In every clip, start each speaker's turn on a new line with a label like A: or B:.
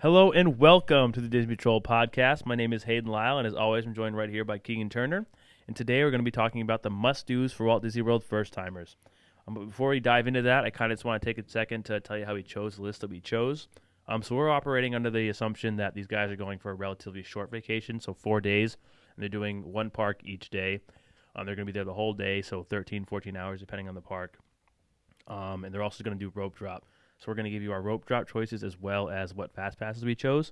A: Hello and welcome to the Disney Patrol podcast. My name is Hayden Lyle, and as always, I'm joined right here by Keegan Turner. And today we're going to be talking about the must-dos for Walt Disney World first-timers. But before we dive into that, I kind of just want to take a second to tell you how we chose the list that we chose. So we're operating under the assumption that these guys are going for a relatively short vacation, so 4 days, and they're doing one park each day. They're going to be there the whole day, so 13, 14 hours depending on the park. And they're also going to do rope drop. So we're going to give you our rope drop choices as well as what fast passes we chose.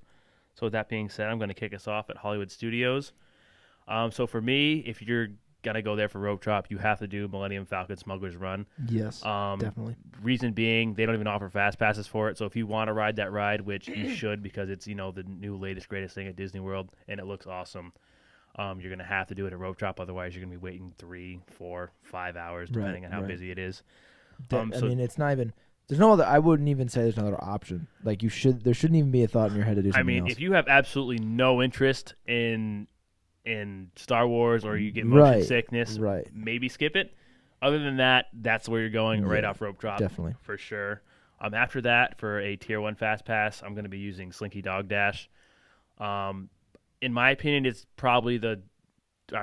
A: So with that being said, I'm going to kick us off at Hollywood Studios. So for me, if you're going to go there for rope drop, you have to do Millennium Falcon Smuggler's Run.
B: Yes, definitely.
A: Reason being, they don't even offer fast passes for it. So if you want to ride that ride, which you should because it's, the new latest, greatest thing at Disney World, and it looks awesome, you're going to have to do it at rope drop. Otherwise, you're going to be waiting 3, 4, 5 hours, depending on how busy it is.
B: It's not even... There's no other. I wouldn't even say there's another option. Like there shouldn't even be a thought in your head to do something else.
A: If you have absolutely no interest in Star Wars or you get motion sickness, maybe skip it. Other than that, that's where you're going right off rope drop.
B: Definitely.
A: For sure. After that, for a Tier 1 Fast Pass, I'm going to be using Slinky Dog Dash. In my opinion, it's probably the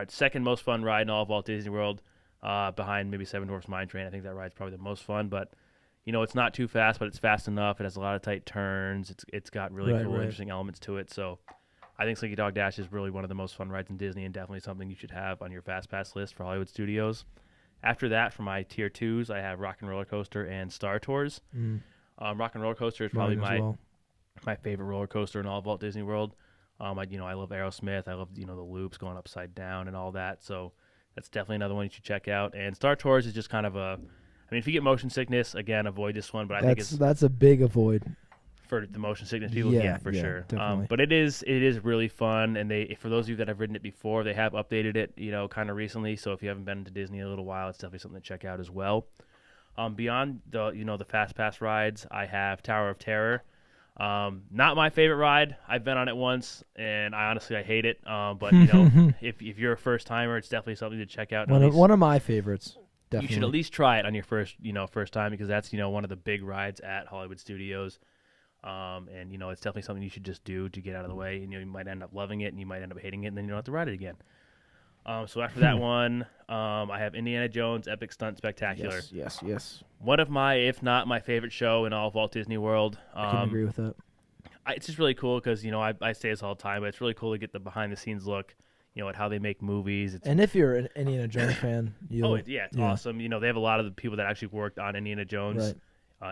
A: second most fun ride in all of Walt Disney World, behind maybe Seven Dwarfs Mine Train. I think that ride's probably the most fun, but it's not too fast, but it's fast enough. It has a lot of tight turns. It's got really cool, interesting elements to it. So I think Slinky Dog Dash is really one of the most fun rides in Disney and definitely something you should have on your Fast Pass list for Hollywood Studios. After that, for my Tier 2s, I have Rock and Roller Coaster and Star Tours. Rock and Roller Coaster is probably my favorite roller coaster in all of Walt Disney World. I love Aerosmith. I love, the loops going upside down and all that. So that's definitely another one you should check out. And Star Tours is just kind of if you get motion sickness, again, avoid this one. But I think
B: that's a big avoid
A: for the motion sickness people. For sure. But it is really fun, and for those of you that have ridden it before, they have updated it, kind of recently. So if you haven't been to Disney in a little while, it's definitely something to check out as well. Beyond the Fast Pass rides, I have Tower of Terror. Not my favorite ride. I've been on it once, and I hate it. But if you're a first timer, it's definitely something to check out.
B: One of my favorites. Definitely.
A: You should at least try it on your first time because that's one of the big rides at Hollywood Studios, and it's definitely something you should just do to get out of the way. And you might end up loving it, and you might end up hating it, and then you don't have to ride it again. So after that one, I have Indiana Jones Epic Stunt Spectacular.
B: Yes.
A: One of my, if not my favorite show in all of Walt Disney World.
B: I can agree with that.
A: It's just really cool because I say this all the time, but it's really cool to get the behind the scenes look. At how they make movies.
B: And if you're an Indiana Jones fan,
A: it's awesome. They have a lot of the people that actually worked on Indiana Jones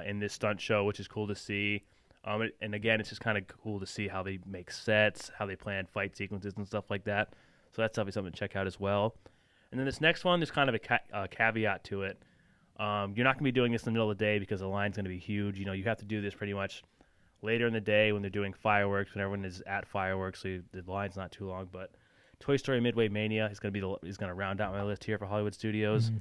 A: in this stunt show, which is cool to see. And again, it's just kind of cool to see how they make sets, how they plan fight sequences and stuff like that. So that's definitely something to check out as well. And then this next one, there's kind of a caveat to it. You're not going to be doing this in the middle of the day because the line's going to be huge. You have to do this pretty much later in the day when they're doing fireworks, when everyone is at fireworks, so the line's not too long, but Toy Story Midway Mania is going to round out my list here for Hollywood Studios.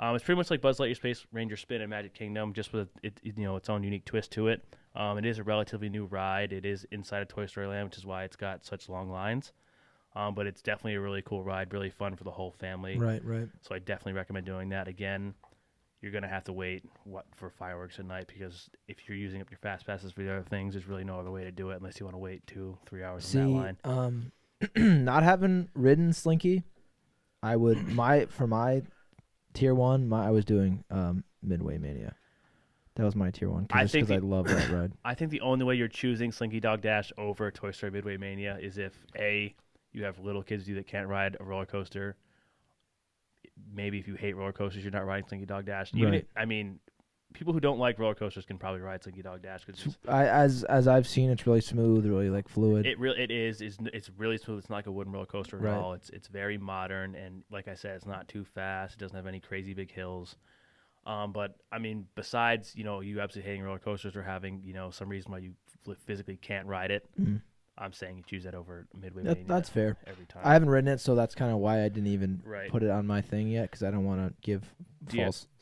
A: It's pretty much like Buzz Lightyear Space Ranger Spin in Magic Kingdom, just with its own unique twist to it. It is a relatively new ride. It is inside of Toy Story Land, which is why it's got such long lines. But it's definitely a really cool ride, really fun for the whole family.
B: Right.
A: So I definitely recommend doing that. Again, you're going to have to wait for fireworks at night because if you're using up your fast passes for the other things, there's really no other way to do it unless you want to wait 2-3 hours in that line.
B: Not having ridden Slinky, I would for my Tier 1, I was doing Midway Mania. That was my Tier 1 because I love that ride.
A: I think the only way you're choosing Slinky Dog Dash over Toy Story Midway Mania is if you have little kids with you that can't ride a roller coaster. Maybe if you hate roller coasters, you're not riding Slinky Dog Dash. People who don't like roller coasters can probably ride Slinky Dog Dash.
B: As I've seen, it's really smooth, really fluid.
A: It is. It's really smooth. It's not like a wooden roller coaster at all. It's very modern, and like I said, it's not too fast. It doesn't have any crazy big hills. But besides you absolutely hating roller coasters or having some reason why you physically can't ride it, I'm saying you choose that over Midway Mania.
B: That's fair.
A: Every time.
B: I haven't ridden it, so that's kind of why I didn't even put it on my thing yet, because I don't want to give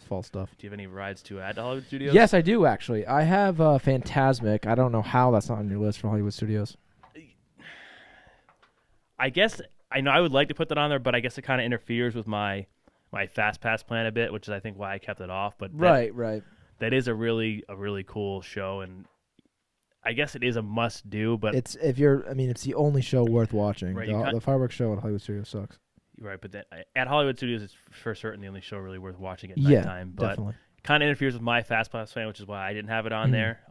B: false stuff.
A: Do you have any rides to add to Hollywood Studios?
B: Yes, I do, actually. I have Fantasmic. I don't know how that's not on your list for Hollywood Studios.
A: I guess I know I would like to put that on there, but I guess it kind of interferes with my Fast Pass plan a bit, which is I think why I kept it off. But
B: right.
A: That is a really cool show, and I guess it is a must do, but
B: It's it's the only show worth watching.
A: right,
B: The fireworks show at Hollywood Studios sucks.
A: right. But then at Hollywood Studios, it's for certain the only show really worth watching at
B: Yeah,
A: nighttime. But
B: definitely.
A: kind of interferes with my Fast Pass plan, which is why I didn't have it on there.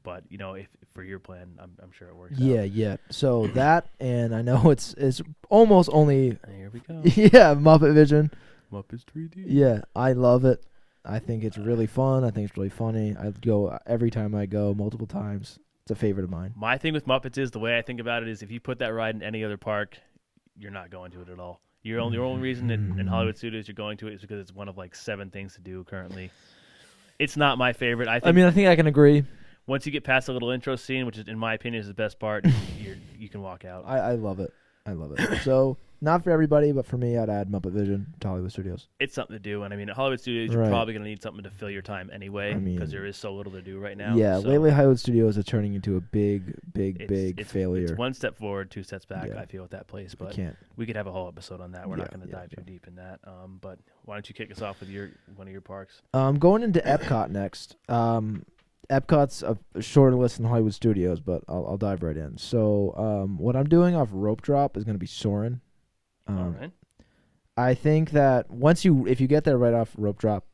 A: But if for your plan, I'm sure it works.
B: Yeah. So that, and I know it's almost only.
A: Here we go.
B: Yeah, Muppet Vision.
A: Muppets 3D.
B: Yeah, I love it. I think it's really fun. I think it's really funny. I go every time I go, multiple times. It's a favorite of mine.
A: My thing with Muppets is the way I think about it is if you put that ride in any other park, you're not going to it at all. Your only reason in Hollywood Studios you're going to it is because it's one of like 7 things to do currently. It's not my favorite. I think
B: I can agree.
A: once you get past the little intro scene, which is in my opinion is the best part, you can walk out.
B: I love it. So not for everybody, but for me, I'd add Muppet Vision to Hollywood Studios.
A: It's something to do, and I mean, at Hollywood Studios, you're probably going to need something to fill your time anyway, because there is so little to do right now.
B: Yeah,
A: so
B: lately Hollywood Studios is turning into a big failure.
A: It's 1 step forward, 2 steps back. I feel with that place, but we could have a whole episode on that. We're not going to dive too deep in that. But why don't you kick us off with one of your parks?
B: Going into Epcot next. Epcot's a shorter list than Hollywood Studios, but I'll dive right in. So what I'm doing off Rope Drop is going to be Soarin'.
A: All right.
B: I think that if you get there right off Rope Drop,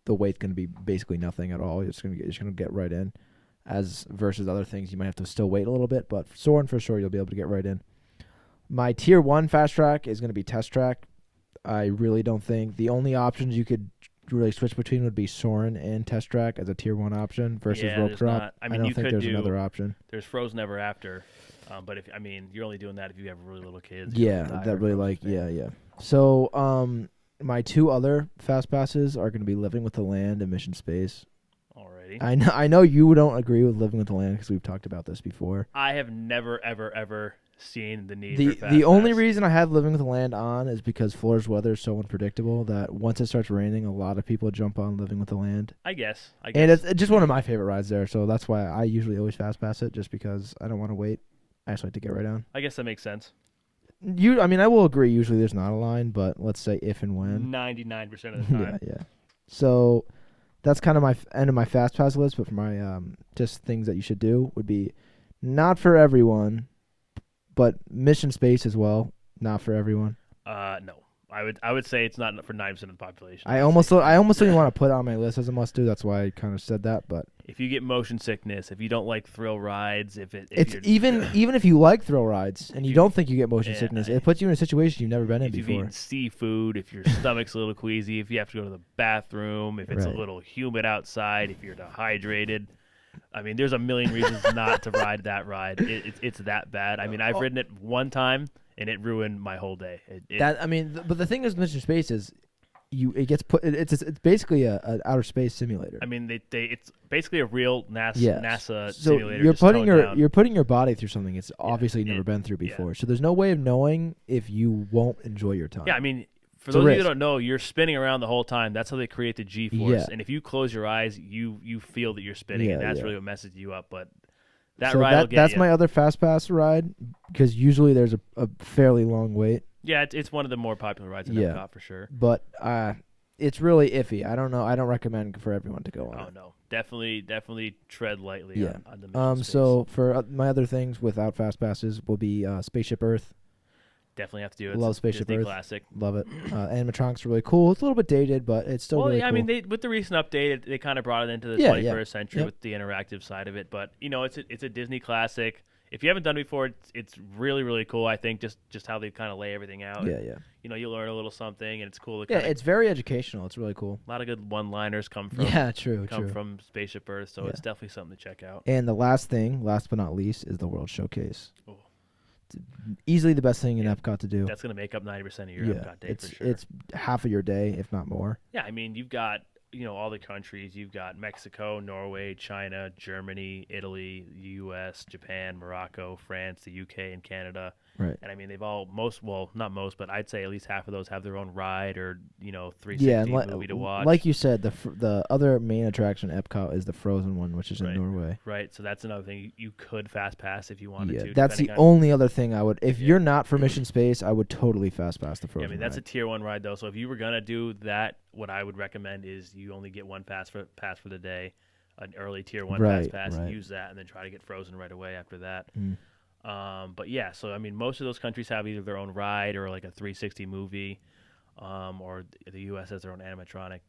B: the wait's going to be basically nothing at all. You're just going to get right in, as versus other things you might have to still wait a little bit. But Soarin' for sure, you'll be able to get right in. My Tier 1 fast track is going to be Test Track. I really don't think the only options you could really switch between would be Soarin' and Test Track as a Tier 1 option versus Rope Drop.
A: I mean,
B: don't think there's another option.
A: There's Frozen Ever After, but you're only doing that if you have really little kids.
B: Yeah, that really like yeah. So my 2 other fast passes are going to be Living with the Land and Mission Space.
A: Alrighty.
B: I know you don't agree with Living with the Land because we've talked about this before.
A: I have never ever seen the need for fast
B: the only
A: pass.
B: reason I have Living with the Land on is because Florida's weather is so unpredictable that once it starts raining, a lot of people jump on Living with the Land.
A: I guess.
B: And it's just one of my favorite rides there, so that's why I usually always fast pass it, just because I don't want to wait. I just like to get right on.
A: I guess that makes sense.
B: I will agree. Usually there's not a line, but let's say if and when.
A: 99% of the time.
B: Yeah. So that's kind of my end of my fast pass list. But for my just things that you should do would be not for everyone, but Mission Space as well. Not for everyone.
A: No. I would say it's not for 9% of the population.
B: I almost didn't want to put it on my list as a must do. That's why I kind of said that. But
A: if you get motion sickness, if you don't like thrill rides,
B: even if you like thrill rides and you don't think you get motion sickness, it puts you in a situation you've never been in before.
A: If you've eaten seafood, if your stomach's a little queasy, if you have to go to the bathroom, if it's a little humid outside, if you're dehydrated. I mean, there's a million reasons not to ride that ride. It's that bad. I mean, I've ridden it one time, and it ruined my whole day.
B: But the thing is, Mission Space is, it's basically a outer space simulator.
A: I mean, it's basically a real NASA
B: so
A: simulator.
B: You're putting your body through something it's obviously never been through before. So there's no way of knowing if you won't enjoy your time.
A: Yeah, I mean, for those of you that don't know, you're spinning around the whole time. That's how they create the G-force.
B: Yeah.
A: And if you close your eyes, you feel that you're spinning, and that's really what messes you up. But
B: that's
A: you.
B: My other fast pass ride, because usually there's a fairly long wait.
A: Yeah, it's one of the more popular rides in Epcot for sure.
B: But it's really iffy. I don't know. I don't recommend for everyone to go on.
A: Oh no, definitely tread lightly on the Mission Space.
B: So for my other things without fast passes will be Spaceship Earth.
A: Definitely have to do it.
B: Love Spaceship Earth.
A: Classic.
B: Love it. Animatronics are really cool. It's a little bit dated, but it's still really cool.
A: I mean, with the recent update, they kind of brought it into the 21st century with the interactive side of it. But it's a Disney classic. If you haven't done it before, it's really, really cool. I think just how they kind of lay everything out.
B: Yeah.
A: You learn a little something, and it's cool.
B: It's very educational. It's really cool.
A: A lot of good one-liners come from.
B: True.
A: From Spaceship Earth, so it's definitely something to check out.
B: And the last but not least, is the World Showcase.
A: Oh.
B: Easily the best thing in Epcot to do.
A: That's going to make up 90% of your Epcot day for sure.
B: It's half of your day, if not more.
A: Yeah, I mean, you've got all the countries. You've got Mexico, Norway, China, Germany, Italy, the U.S., Japan, Morocco, France, the U.K., and Canada.
B: Right.
A: And I mean, they've all not most, but I'd say at least half of those have their own ride or 360 movie to watch.
B: Like you said, the other main attraction at Epcot is the Frozen one, which is in Norway.
A: Right. So that's another thing you could fast pass if you wanted to.
B: That's the only other thing I would. If you're not for Mission Space, I would totally fast pass the Frozen.
A: Yeah, I mean, that's a Tier 1 ride though. So if you were gonna do that, what I would recommend is you only get one pass for the day. an early tier 1 fast
B: Right,
A: pass and
B: right.
A: use that, and then try to get frozen right away after that.
B: Mm.
A: But yeah, so I mean, most of those countries have either their own ride or like a 360 movie, or the U.S. has their own animatronic,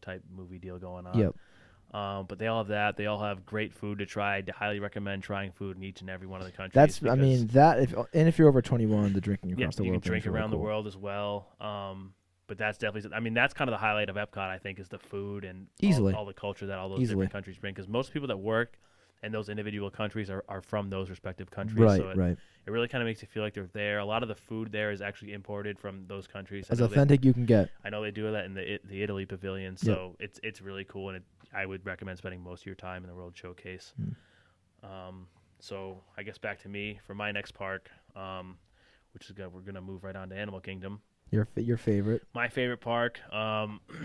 A: type movie deal going on.
B: Yep.
A: But they all have that. They all have great food to try. I highly recommend trying food in each and every one of the countries.
B: I mean, that if you're over 21, the drinking
A: Yeah,
B: across the
A: you can
B: world thing
A: drink
B: is really
A: around the
B: cool.
A: world as well. But that's definitely, I mean, that's kind of the highlight of Epcot, I think, is the food and
B: Easily.
A: all the culture that all those
B: Easily.
A: different countries bring. Because most people that work in those individual countries are from those respective countries.
B: Right,
A: So
B: right.
A: it really kind of makes you feel like they're there. A lot of the food there is actually imported from those countries.
B: As authentic you can get.
A: I know they do that in the Italy pavilion, so it's really cool, and I would recommend spending most of your time in the World Showcase. So I guess back to me for my next park, which is good. We're gonna move right on to Animal Kingdom.
B: Your favorite.
A: My favorite park.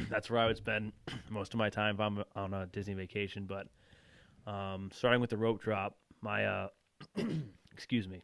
A: That's where I would spend most of my time if I'm on a Disney vacation. But starting with the rope drop, my excuse me.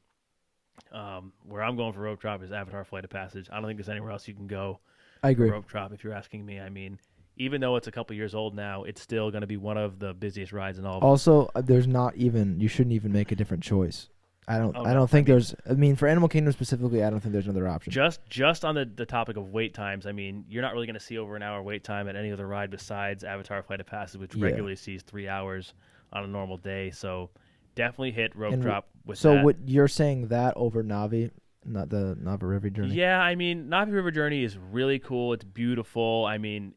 A: Where I'm going for rope drop is Avatar Flight of Passage. I don't think there's anywhere else you can go
B: I agree.
A: for rope drop if you're asking me. I mean, even though it's a couple years old now, it's still going to be one of the busiest rides in all of
B: Also, there's not even you shouldn't even make a different choice. I don't
A: no.
B: think there's I mean for Animal Kingdom specifically, I don't think there's another option.
A: Just on the topic of wait times, I mean, you're not really going to see over an hour wait time at any other ride besides Avatar Flight of Passage, which regularly sees 3 hours on a normal day. So definitely hit rope drop with
B: so
A: that.
B: what you're saying that over Navi, not the Nava River journey?
A: Yeah, I mean, Navi River Journey is really cool. It's beautiful. I mean,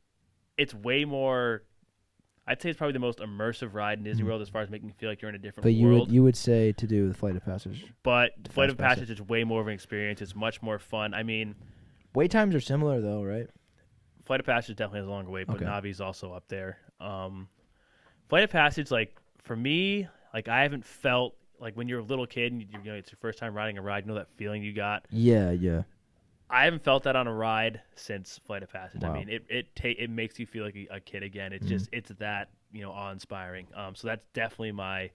A: it's way more. I'd say it's probably the most immersive ride in Disney World as far as making you feel like you're in a different world.
B: But you would say to do the Flight of Passage.
A: But Flight of Passage is way more of an experience. It's much more fun. I mean,
B: wait times are similar though, right?
A: Flight of Passage definitely has a longer wait, but
B: Okay.
A: Navi's also up there. Flight of Passage, like for me, like I haven't felt like when you're a little kid and it's your first time riding a ride. You know that feeling you got.
B: Yeah.
A: I haven't felt that on a ride since Flight of Passage.
B: Wow.
A: I mean, it makes you feel like a kid again. It's just it's that awe-inspiring. So that's definitely my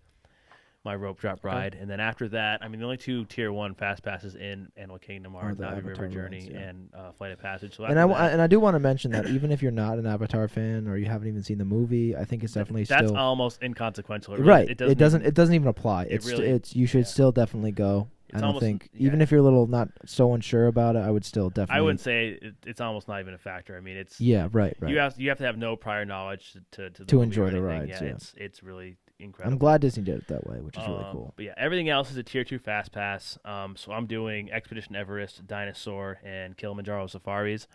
A: rope drop ride. And then after that, I mean, the only two tier 1 fast passes in Animal Kingdom are
B: the
A: Navi
B: Avatar
A: River Journey
B: rides, yeah.
A: and Flight of Passage. So
B: And I do want to mention that even if you're not an Avatar fan or you haven't even seen the movie, I think it's definitely
A: that's
B: still
A: almost inconsequential.
B: right.
A: It
B: doesn't even apply.
A: It
B: You should still definitely go.
A: It's
B: I don't
A: almost-
B: think
A: yeah.
B: even if you're a little not so unsure about it, I would still definitely.
A: I wouldn't say it's almost not even a factor. I mean, it's
B: right.
A: You have to have no prior knowledge to the
B: To
A: movie
B: enjoy
A: or
B: the
A: anything.
B: rides,
A: Yeah,
B: yeah.
A: it's really incredible.
B: I'm glad Disney did it that way, which is really cool.
A: But yeah, everything else is a tier 2 fast pass. So I'm doing Expedition Everest, Dinosaur, and Kilimanjaro safaris.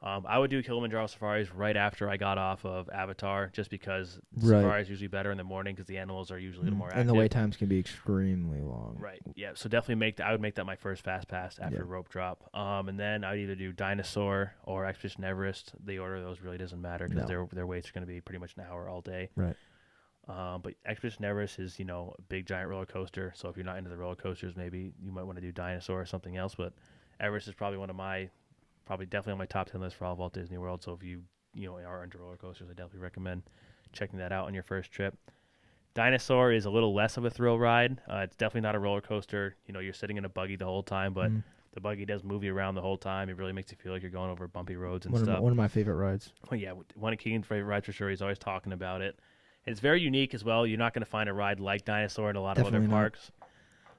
A: I would do Kilimanjaro safaris right after I got off of Avatar, just because safari is usually better in the morning because the animals are usually a little more active.
B: And the wait times can be extremely long.
A: Right. Yeah. So definitely I would make that my first fast pass after rope drop. And then I would either do Dinosaur or Expedition Everest. The order of those really doesn't matter because their waits are going to be pretty much an hour all day.
B: Right.
A: But Expedition Everest is a big giant roller coaster. So if you're not into the roller coasters, maybe you might want to do Dinosaur or something else. But Everest is probably definitely on my top 10 list for all of Walt Disney World. So if you are into roller coasters, I definitely recommend checking that out on your first trip. Dinosaur is a little less of a thrill ride. It's definitely not a roller coaster. You're sitting in a buggy the whole time, but the buggy does move you around the whole time. It really makes you feel like you're going over bumpy roads and stuff.
B: One of my favorite rides.
A: Well, yeah, one of Keegan's favorite rides for sure. He's always talking about it. And it's very unique as well. You're not going to find a ride like Dinosaur in a lot of other parks.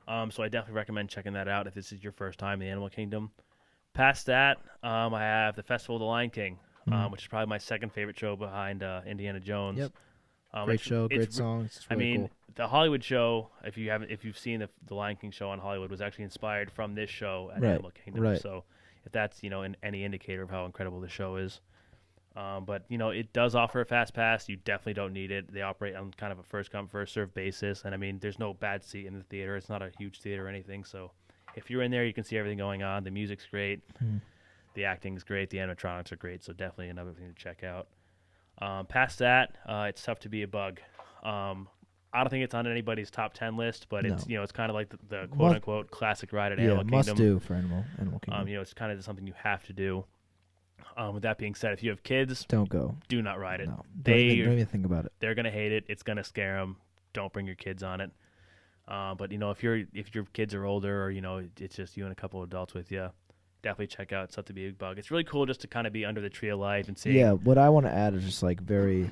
A: So I definitely recommend checking that out if this is your first time in the Animal Kingdom. Past that, I have the Festival of the Lion King, which is probably my second favorite show behind Indiana Jones.
B: Yep. Great show, great songs. It's really cool.
A: The Hollywood show, if you've seen the Lion King show on Hollywood, was actually inspired from this show at Animal Kingdom.
B: Right.
A: So if that's any indicator of how incredible the show is. But it does offer a fast pass. You definitely don't need it. They operate on kind of a first come first served basis, and I mean there's no bad seat in the theater. It's not a huge theater or anything, so if you're in there, you can see everything going on. The music's great, the acting's great, the animatronics are great. So definitely another thing to check out. Past that, it's tough to be a bug. I don't think it's on anybody's top 10 list, but it's it's kind of like the quote unquote classic ride at Animal Kingdom.
B: Must do for Animal Kingdom.
A: It's kind of something you have to do. With that being said, if you have kids,
B: don't go.
A: Do not ride it.
B: No, don't even think about it.
A: They're gonna hate it. It's gonna scare them. Don't bring your kids on it. But if your kids are older, or it's just you and a couple of adults with you, definitely check out Stuff to Be a Bug. It's really cool just to kind of be under the tree of life and see.
B: Yeah, what I want to add is just like very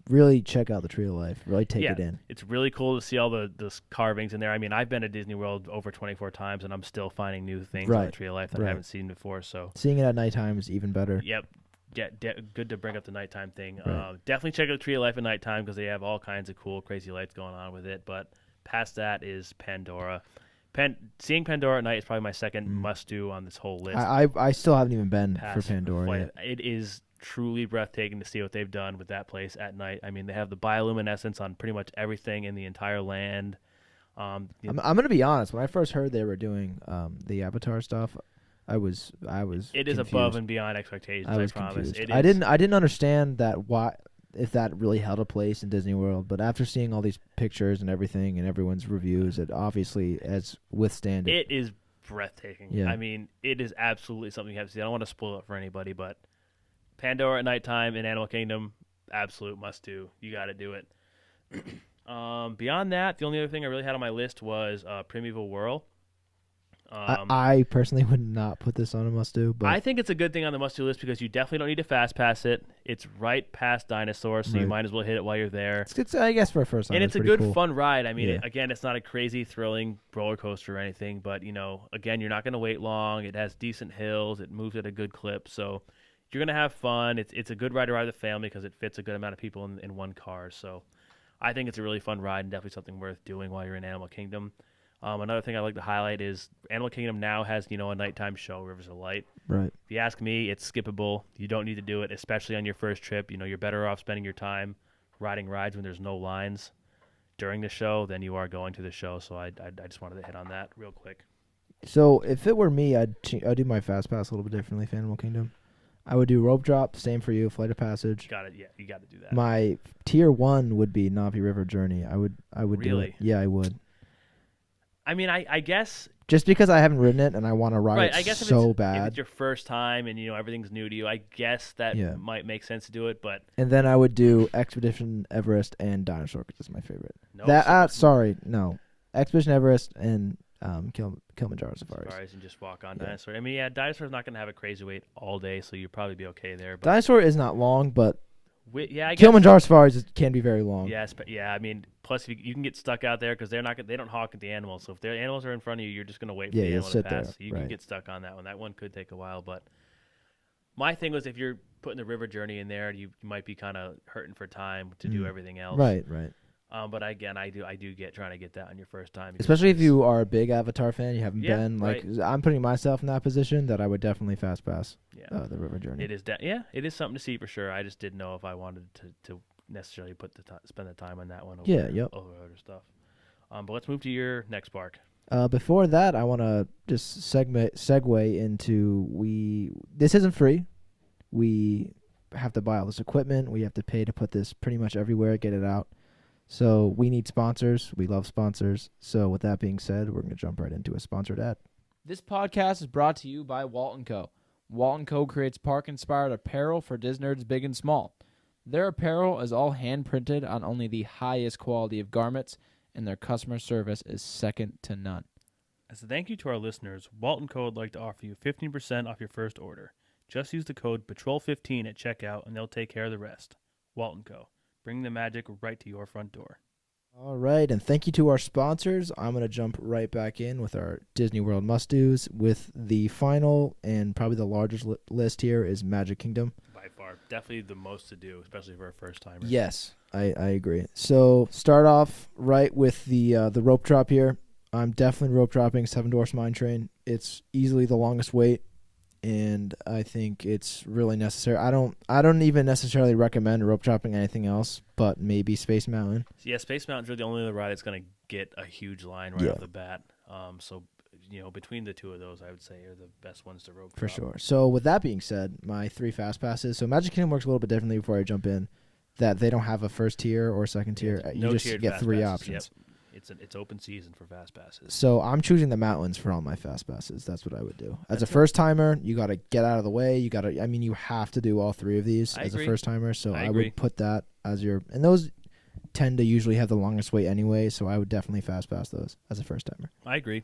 B: really check out the Tree of Life. Really take it in.
A: It's really cool to see all the carvings in there. I mean, I've been to Disney World over 24 times, and I'm still finding new things on the Tree of Life that I haven't seen before. So
B: seeing it at nighttime is even better.
A: Yep. Yeah, good to bring up the nighttime thing.
B: Right.
A: Definitely check out the Tree of Life at nighttime because they have all kinds of cool, crazy lights going on with it. But past that is Pandora. Seeing Pandora at night is probably my second must-do on this whole list.
B: I still haven't even been for Pandora yet.
A: It is truly breathtaking to see what they've done with that place at night. I mean, they have the bioluminescence on pretty much everything in the entire land.
B: I'm going to be honest. When I first heard they were doing the Avatar stuff, I was
A: It is
B: confused.
A: Above and beyond expectations. I promise.
B: Confused. I didn't understand that if that really held a place in Disney World, but after seeing all these pictures and everything and everyone's reviews, it obviously has withstand it.
A: It is breathtaking.
B: Yeah.
A: I mean, it is absolutely something you have to see. I don't want to spoil it for anybody, but Pandora at nighttime in Animal Kingdom, absolute must do. You got to do it. Beyond that, the only other thing I really had on my list was Primeval Whirl.
B: I personally would not put this on a must-do, but
A: I think it's a good thing on the must-do list because you definitely don't need to fast pass it. It's right past Dinosaur, so you might as well hit it while you're there.
B: It's I guess for a first time,
A: and it's a good,
B: cool.
A: fun ride. I mean, again, it's not a crazy, thrilling roller coaster or anything, but again, you're not going to wait long. It has decent hills. It moves at a good clip, so you're going to have fun. It's a good ride to ride with the family because it fits a good amount of people in one car. So I think it's a really fun ride and definitely something worth doing while you're in Animal Kingdom. Another thing I'd like to highlight is Animal Kingdom now has, a nighttime show, Rivers of Light.
B: Right.
A: If you ask me, it's skippable. You don't need to do it, especially on your first trip. You're better off spending your time riding rides when there's no lines during the show than you are going to the show. So I just wanted to hit on that real quick.
B: So if it were me, I'd do my fast pass a little bit differently for Animal Kingdom. I would do Rope Drop, same for you, Flight of Passage.
A: Got it. Yeah, you got to do that.
B: My tier 1 would be Navi River Journey. I would do it. Yeah, I would.
A: I mean, I guess
B: just because I haven't ridden it and I want to ride it
A: I guess
B: so bad.
A: If it's your first time and everything's new to you, I guess that might make sense to do it. But
B: and then I would do Expedition Everest and Dinosaur because it's my favorite.
A: No,
B: Expedition Everest and Kilimanjaro
A: Safaris and just walk on Dinosaur. I mean, Dinosaur's not going to have a crazy wait all day, so you'll probably be okay there. But
B: Dinosaur is not long, but
A: I guess
B: Kilimanjaro Safaris can be very long.
A: Yes, but I mean, plus you can get stuck out there because they don't hawk at the animals. So if the animals are in front of you, you're just going to wait for the animal to pass. So you can get stuck on that one. That one could take a while. But my thing was if you're putting the river journey in there, you might be kind of hurting for time to do everything else.
B: Right.
A: But again, I do get trying to get that on your first time,
B: especially if you are a big Avatar fan. You haven't been
A: right.
B: I'm putting myself in that position that I would definitely fast pass the river journey.
A: It is it is something to see for sure. I just didn't know if I wanted to necessarily spend the time on that one over other stuff. But let's move to your next park.
B: Before that, I want to just segue into this isn't free. We have to buy all this equipment. We have to pay to put this pretty much everywhere, get it out. So we need sponsors. We love sponsors. So with that being said, we're going to jump right into a sponsored ad.
C: This podcast is brought to you by Walt & Co. Walt & Co. creates park-inspired apparel for Disnerds big and small. Their apparel is all hand-printed on only the highest quality of garments, and their customer service is second to none.
A: As a thank you to our listeners, Walt & Co. would like to offer you 15% off your first order. Just use the code PATROL15 at checkout, and they'll take care of the rest. Walt & Co. Bring the magic right to your front door.
B: All right, and thank you to our sponsors. I'm going to jump right back in with our Disney World must-dos with the final and probably the largest list here is Magic Kingdom.
A: By far. Definitely the most to do, especially for a first-timer.
B: Yes, I agree. So start off right with the rope drop here. I'm definitely rope dropping Seven Dwarfs Mine Train. It's easily the longest wait. And I think it's really necessary. I don't even necessarily recommend rope dropping anything else, but maybe Space Mountain.
A: Yeah, Space Mountain's really the only other ride that's going to get a huge line right off the bat. So between the two of those, I would say are the best ones to rope drop.
B: For sure. So with that being said, my 3 fast passes. So Magic Kingdom works a little bit differently before I jump in. That they don't have a first tier or second tier. You just get 3 options.
A: Yep. It's open season for fast passes.
B: So I'm choosing the mountains for all my fast passes. That's what I would do. As a first timer, you got to get out of the way. You have to do all 3 of these as a first timer. So I would put that as your, and those tend to usually have the longest wait anyway. So I would definitely fast pass those as a first timer.
A: I agree.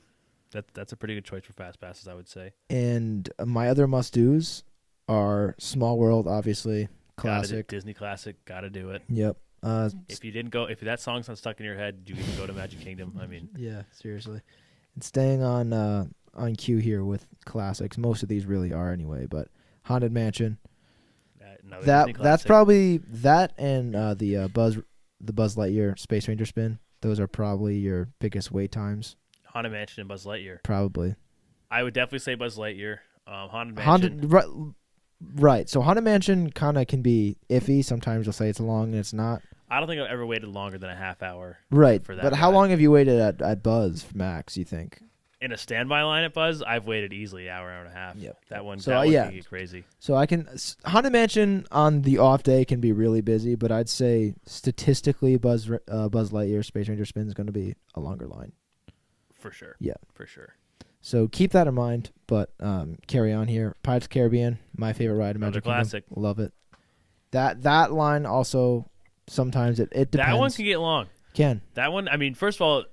A: That's a pretty good choice for fast passes, I would say.
B: And my other must dos are Small World, obviously classic.
A: Disney classic. Got to do it.
B: Yep.
A: If that song's not stuck in your head, do you even go to Magic Kingdom? I mean,
B: Yeah, seriously. And staying on cue here with classics. Most of these really are anyway, but Haunted Mansion.
A: another Disney
B: That's
A: classic.
B: probably that and the Buzz Lightyear Space Ranger spin. Those are probably your biggest wait times.
A: Haunted Mansion and Buzz Lightyear.
B: Probably.
A: I would definitely say Buzz Lightyear. Haunted Mansion.
B: Right. So Haunted Mansion kind of can be iffy. Sometimes you'll say it's long and it's not.
A: I don't think I've ever waited longer than a half hour.
B: Right.
A: For that
B: But how
A: ride.
B: long have you waited at Buzz Max, you think?
A: In a standby line at Buzz, I've waited easily an hour and a half.
B: Yep.
A: That one,
B: So,
A: that one
B: yeah.
A: can get crazy.
B: So Haunted Mansion on the off day can be really busy, but I'd say statistically Buzz Lightyear Space Ranger spin is going to be a longer line.
A: For sure.
B: Yeah.
A: For sure.
B: So keep that in mind, but carry on here. Pirates of the Caribbean, my favorite ride in
A: Another
B: Magic Kingdom.
A: classic.
B: Love it. That line also sometimes it depends.
A: That one can get long.
B: Can.
A: That one, I mean, first of all,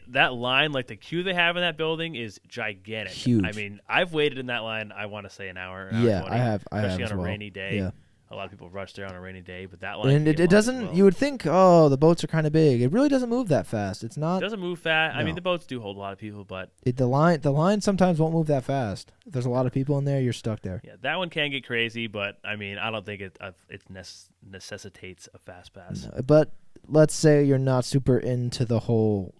A: that line, like the queue they have in that building is gigantic.
B: Huge.
A: I mean, I've waited in that line, I want to say an hour.
B: Yeah,
A: 20,
B: I have
A: especially
B: as
A: on a
B: well.
A: rainy day.
B: Yeah.
A: A lot of people rush there on a rainy day, but that line
B: And
A: can
B: it
A: get long as
B: doesn't.
A: well.
B: You would think, oh, the boats are kind of big. It really doesn't move that fast. It's not.
A: It doesn't move fast. I
B: No.
A: mean, the boats do hold a lot of people, but
B: The line sometimes won't move that fast. If there's a lot of people in there, you're stuck there.
A: yeah, that one can get crazy. But I mean, I don't think it necessitates a fast pass.
B: No, but let's say you're not super into the whole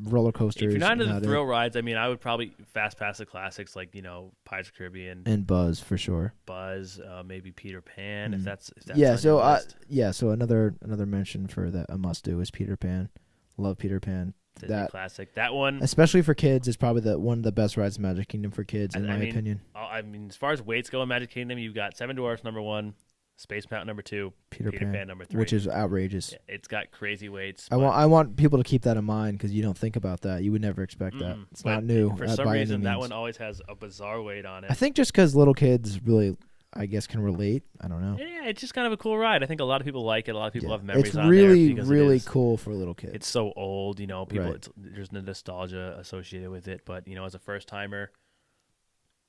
B: roller coasters.
A: If you're not into the
B: not
A: thrill rides, I mean, I would probably fast pass the classics like Pirates of the Caribbean,
B: and Buzz for sure.
A: Buzz, maybe Peter Pan, if
B: Mhm.
A: that's
B: Yeah.
A: on
B: So
A: your list.
B: so another mention for that a must do is Peter Pan. Love Peter Pan.
A: Disney classic. That one,
B: Especially for kids, is probably one of the best rides in Magic Kingdom for kids, in
A: I
B: my
A: mean,
B: opinion.
A: I mean, as far as weights go in Magic Kingdom, you've got Seven Dwarfs #1, Space Mountain #2,
B: Peter
A: Peter
B: Pan,
A: Pan #3,
B: which is outrageous.
A: Yeah, it's got crazy weights.
B: I want people to keep that in mind because you don't think about that. You would never expect that. It's not new.
A: For some
B: by any
A: reason, that
B: means.
A: one always has a bizarre weight on it.
B: I think just because little kids really, I guess, can relate. I don't know.
A: Yeah, it's just kind of a cool ride. I think a lot of people like it. A lot of people
B: Yeah.
A: have memories
B: It's
A: on
B: really,
A: there because
B: really
A: it is,
B: cool for little kids.
A: It's so old, people.
B: Right.
A: There's no nostalgia associated with it, but as a first timer,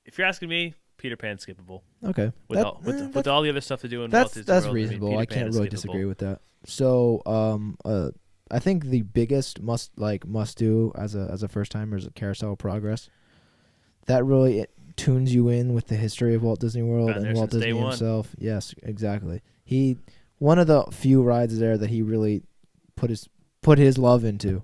A: if you're asking me, Peter Pan's skippable.
B: Okay.
A: With all the other stuff to do in Walt Disney
B: That's
A: World,
B: reasonable.
A: Peter
B: I
A: Pan
B: can't
A: is
B: really
A: skippable.
B: disagree with that. So, I think the biggest must do as a first timer is a Carousel of Progress. That really tunes you in with the history of Walt Disney World
A: Been
B: and
A: there
B: Walt
A: since day
B: Disney
A: one.
B: himself. Yes, exactly. One of the few rides there that he really put his love into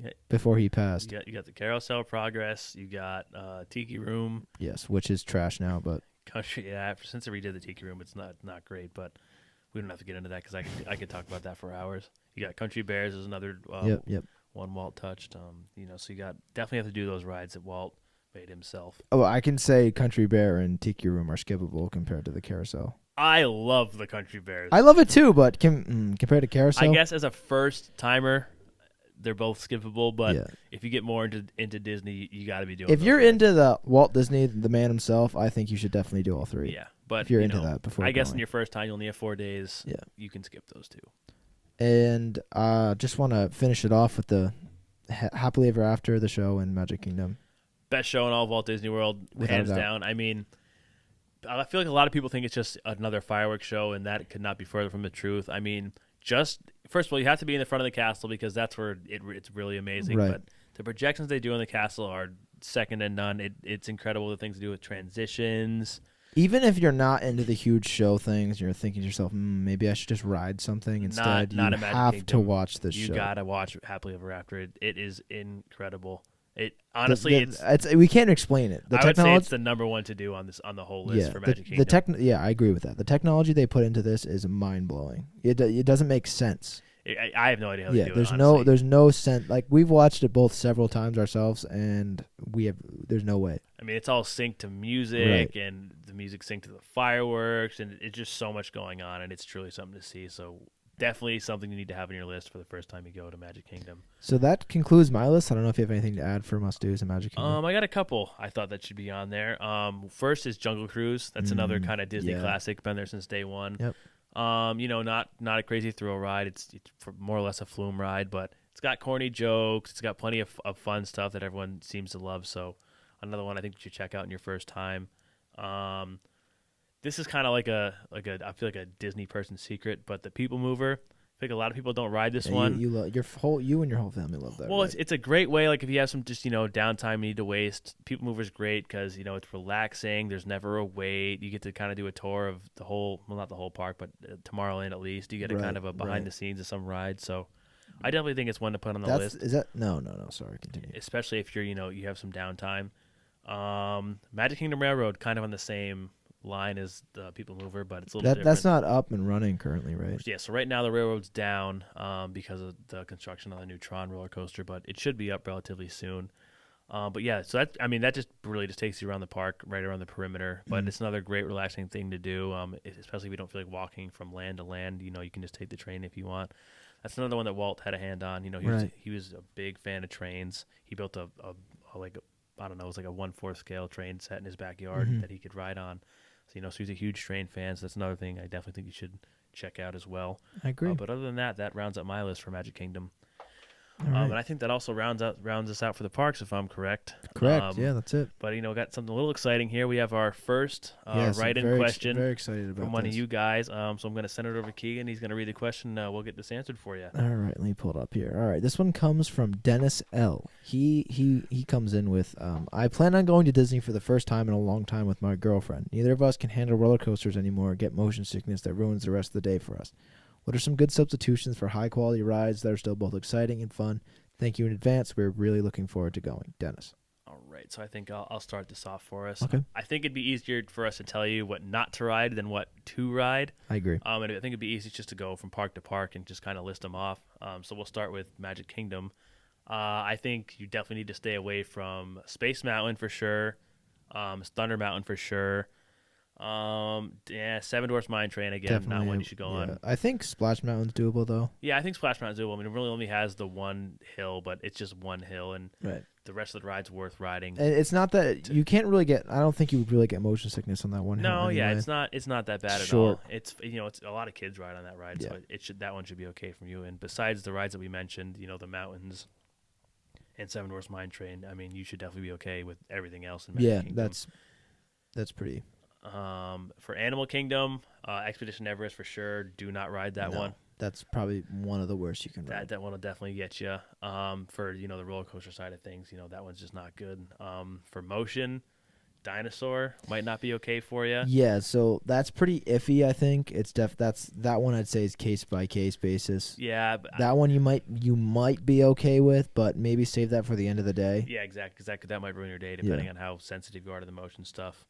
A: Yeah.
B: before he passed.
A: You got the Carousel of Progress. You got Tiki Room,
B: Yes, which is trash now, but
A: Country. Yeah, since they redid the Tiki Room, it's not great, but we don't have to get into that because I could talk about that for hours. You got Country Bears is another
B: yep.
A: one Walt touched. So you definitely have to do those rides that Walt made himself.
B: Oh, I can say Country Bear and Tiki Room are skippable compared to the Carousel.
A: I love the Country Bears.
B: I love it too, but compared to Carousel,
A: I guess as a first timer, they're both skippable. But
B: yeah.
A: if you get more into Disney, you got to be doing.
B: If
A: those
B: you're
A: rides.
B: into the Walt Disney, the man himself, I think you should definitely do all three.
A: Yeah, but
B: if you're into that before
A: I guess
B: going.
A: in your first time, you only have 4 days.
B: Yeah.
A: You can skip those two.
B: And just want to finish it off with the Happily Ever After, the show in Magic Kingdom.
A: Best show in all of Walt Disney World,
B: Without
A: hands
B: a doubt.
A: down. I mean, I feel like a lot of people think it's just another fireworks show, and that could not be further from the truth. I mean, first of all, you have to be in the front of the castle because that's where it's really amazing.
B: Right.
A: But the projections they do in the castle are second to none. It's incredible the things to do with transitions.
B: Even if you're not into the huge show things, you're thinking to yourself, maybe I should just ride something instead.
A: Not
B: you
A: a Magic
B: have
A: Kingdom.
B: to watch this
A: You
B: show.
A: gotta watch Happily Ever After. It is incredible. It honestly, it's
B: we can't explain it. The
A: I would say
B: technology,
A: it's the number one to do on the whole list for Magic
B: the
A: Kingdom.
B: I agree with that. The technology they put into this is mind blowing. It doesn't make sense.
A: I have no idea how they do it.
B: There's no sense. Like we've watched it both several times ourselves, and there's no way.
A: I mean, it's all synced to music,
B: Right.
A: and the music synced to the fireworks, and it's just so much going on, and it's truly something to see. So definitely something you need to have on your list for the first time you go to Magic Kingdom.
B: So that concludes my list. I don't know if you have anything to add for must-dos in Magic Kingdom.
A: I got a couple I thought that should be on there. First is Jungle Cruise. That's another kind of Disney
B: yeah.
A: classic. Been there since day one.
B: Yep.
A: Not a crazy thrill ride. It's more or less a flume ride, but it's got corny jokes. It's got plenty of fun stuff that everyone seems to love. So another one I think you should check out in your first time. this is kind of like a I feel like a Disney person secret, but the People Mover. I think a lot of people don't ride this
B: Yeah,
A: one.
B: you and your whole family love that.
A: Well,
B: ride.
A: it's a great way. Like if you have some just downtime you need to waste, People Mover's great because it's relaxing. There's never a wait. You get to kind of do a tour of the whole, well, not the whole park, but Tomorrowland at least. You get a kind of a behind the scenes of some rides. So I definitely think it's one to put on the list.
B: Is that no? Sorry, continue.
A: Especially if you're you have some downtime. Magic Kingdom Railroad kind of on the same line as the People Mover, but it's a little different.
B: That's not up and running currently, right?
A: Yeah, so right now the railroad's down because of the construction on the new Tron roller coaster, but it should be up relatively soon. But yeah, so that just really just takes you around the park, right around the perimeter. But it's another great relaxing thing to do, especially if you don't feel like walking from land to land. You can just take the train if you want. That's another one that Walt had a hand on. He was a big fan of trains. He built a like I don't know, it was like a 1/4 scale train set in his backyard that he could ride on. So he's a huge train fan. So that's another thing I definitely think you should check out as well.
B: I agree.
A: But other than that rounds up my list for Magic Kingdom.
B: Right.
A: And I think that also rounds us out for the parks, if I'm correct.
B: Correct. Yeah, that's it.
A: But got something a little exciting here. We have our first write-in question
B: very excited about
A: from one of you guys. So I'm going to send it over to Keegan. He's going to read the question. We'll get this answered for you.
B: All right, let me pull it up here. All right, this one comes from Dennis L. He comes in with, I plan on going to Disney for the first time in a long time with my girlfriend. Neither of us can handle roller coasters anymore or get motion sickness that ruins the rest of the day for us. What are some good substitutions for high-quality rides that are still both exciting and fun? Thank you in advance. We're really looking forward to going. Dennis.
A: All right, so I think I'll start this off for us.
B: Okay.
A: I think it'd be easier for us to tell you what not to ride than what to ride.
B: I agree.
A: And I think it'd be easy just to go from park to park and just kind of list them off. So we'll start with Magic Kingdom. I think you definitely need to stay away from Space Mountain for sure, Thunder Mountain for sure. Seven Dwarfs Mine Train again,
B: Definitely,
A: not one you should go on.
B: I think Splash Mountain's doable though.
A: Yeah, I think Splash Mountain's doable. I mean, it really only has the one hill, but it's just one hill, and the rest of the ride's worth riding.
B: And it's not that you can't really get. I don't think you would really get motion sickness on that one hill.
A: No,
B: anyway.
A: yeah, it's not that bad at all. It's it's a lot of kids ride on that ride, so that one should be okay from you. And besides the rides that we mentioned, the mountains and Seven Dwarfs Mine Train, I mean, you should definitely be okay with everything else in Magic Kingdom.
B: That's pretty.
A: For Animal Kingdom, Expedition Everest for sure. Do not ride that one.
B: That's probably one of the worst you can ride.
A: That one will definitely get you. For the roller coaster side of things, that one's just not good. For Motion, Dinosaur might not be okay for you.
B: Yeah, so that's pretty iffy. I think it's that one I'd say is case by case basis.
A: Yeah,
B: that one you might be okay with, but maybe save that for the end of the day.
A: Yeah, exactly. Because that might ruin your day depending on how sensitive you are to the motion stuff.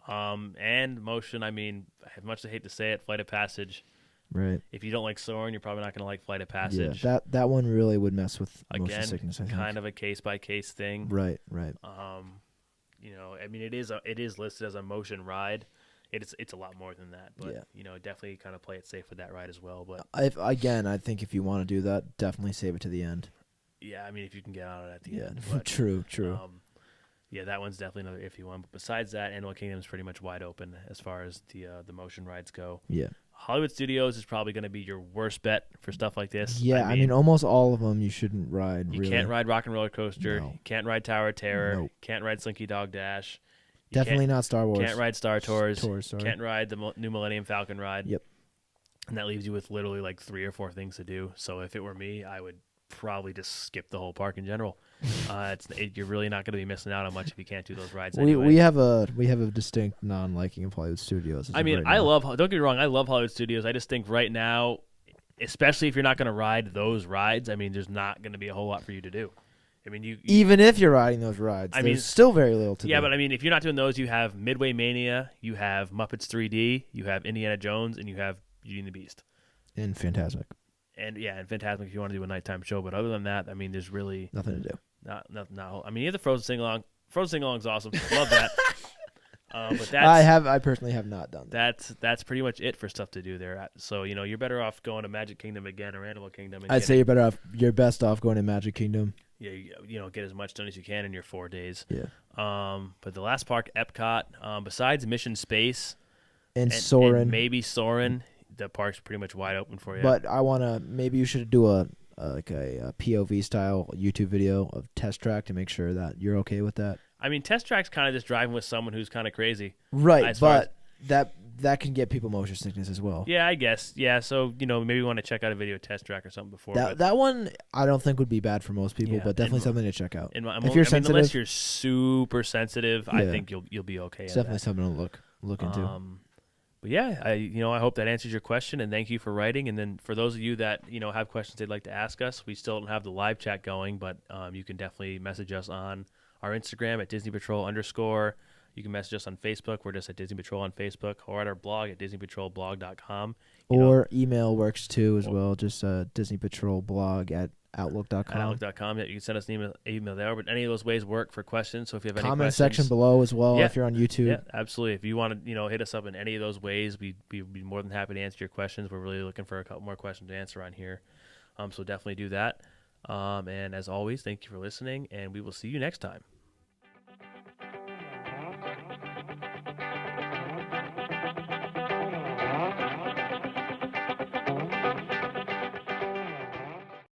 A: And Motion, I mean, as much as I hate to say it, Flight of Passage.
B: Right.
A: If you don't like Soarin', you're probably not going to like Flight of Passage.
B: Yeah, that one really would mess with motion
A: Again,
B: sickness, I think.
A: kind of a case-by-case thing.
B: Right.
A: I mean, it is listed as a motion ride. It's a lot more than that, but definitely kind of play it safe with that ride as well. But
B: I think if you want to do that, definitely save it to the end.
A: Yeah, I mean, if you can get on it at the end.
B: But, true.
A: Yeah, that one's definitely another iffy one. But besides that, Animal Kingdom is pretty much wide open as far as the motion rides go.
B: Yeah.
A: Hollywood Studios is probably going to be your worst bet for stuff like this.
B: Yeah, I mean almost all of them you shouldn't ride.
A: You can't ride Rock and Roller Coaster. No. You can't ride Tower of Terror. Nope. Can't ride Slinky Dog Dash.
B: Definitely not Star Wars.
A: Can't ride Star Tours.
B: Sorry.
A: Can't ride the new Millennium Falcon ride.
B: Yep.
A: And that leaves you with literally like 3 or 4 things to do. So if it were me, I would probably just skip the whole park in general. You're really not going to be missing out on much if you can't do those rides. Anyway.
B: We have a distinct non-liking of Hollywood Studios.
A: I mean, don't get me wrong, I love Hollywood Studios. I just think right now, especially if you're not going to ride those rides, I mean, there's not going to be a whole lot for you to do. I mean, you
B: even if you're riding those rides, there's still very little to do.
A: Yeah, but I mean, if you're not doing those, you have Midway Mania, you have Muppets 3D, you have Indiana Jones, and you have Beauty and the Beast.
B: And Fantasmic.
A: And Fantasmic if you want to do a nighttime show. But other than that, I mean, there's really
B: nothing to do.
A: Not. I mean, you have the Frozen sing along. Frozen sing along's awesome. Love that. But
B: I personally have not done
A: that. That's pretty much it for stuff to do there. So you're better off going to Magic Kingdom again or Animal Kingdom.
B: I'd say you're best off going to Magic Kingdom.
A: Yeah, get as much done as you can in your 4 days.
B: Yeah.
A: But the last park, Epcot, besides Mission Space
B: and Soarin',
A: and maybe Soarin', the park's pretty much wide open for you.
B: But maybe you should do a POV style YouTube video of Test Track to make sure that you're okay with that.
A: I mean, Test Track's kind of just driving with someone who's kind of crazy.
B: Right, but that can get people motion sickness as well.
A: Yeah, I guess. Yeah, so maybe you want to check out a video test track or something before.
B: That one I don't think would be bad for most people,
A: Yeah,
B: but definitely something to check out. If you're sensitive,
A: unless you're super sensitive, I think you'll be okay.
B: It's definitely something to look into.
A: But yeah, I hope that answers your question, and thank you for writing. And then for those of you that have questions they'd like to ask us, we still don't have the live chat going, but you can definitely message us on our Instagram at Disney Patrol _. You can message us on Facebook. We're just at Disney Patrol on Facebook, or at our blog at DisneyPatrolblog.com.
B: Or email works too as well. Just DisneyPatrolblog at Outlook.com.
A: Outlook.com. Yeah, you can send us an email there. But any of those ways work for questions. So if you have any
B: comment
A: questions,
B: section below as well.
A: Yeah.
B: If you're on YouTube,
A: yeah, absolutely. If you want to hit us up in any of those ways, we'd be more than happy to answer your questions. We're really looking for a couple more questions to answer on here. So definitely do that. And as always, thank you for listening, and we will see you next time.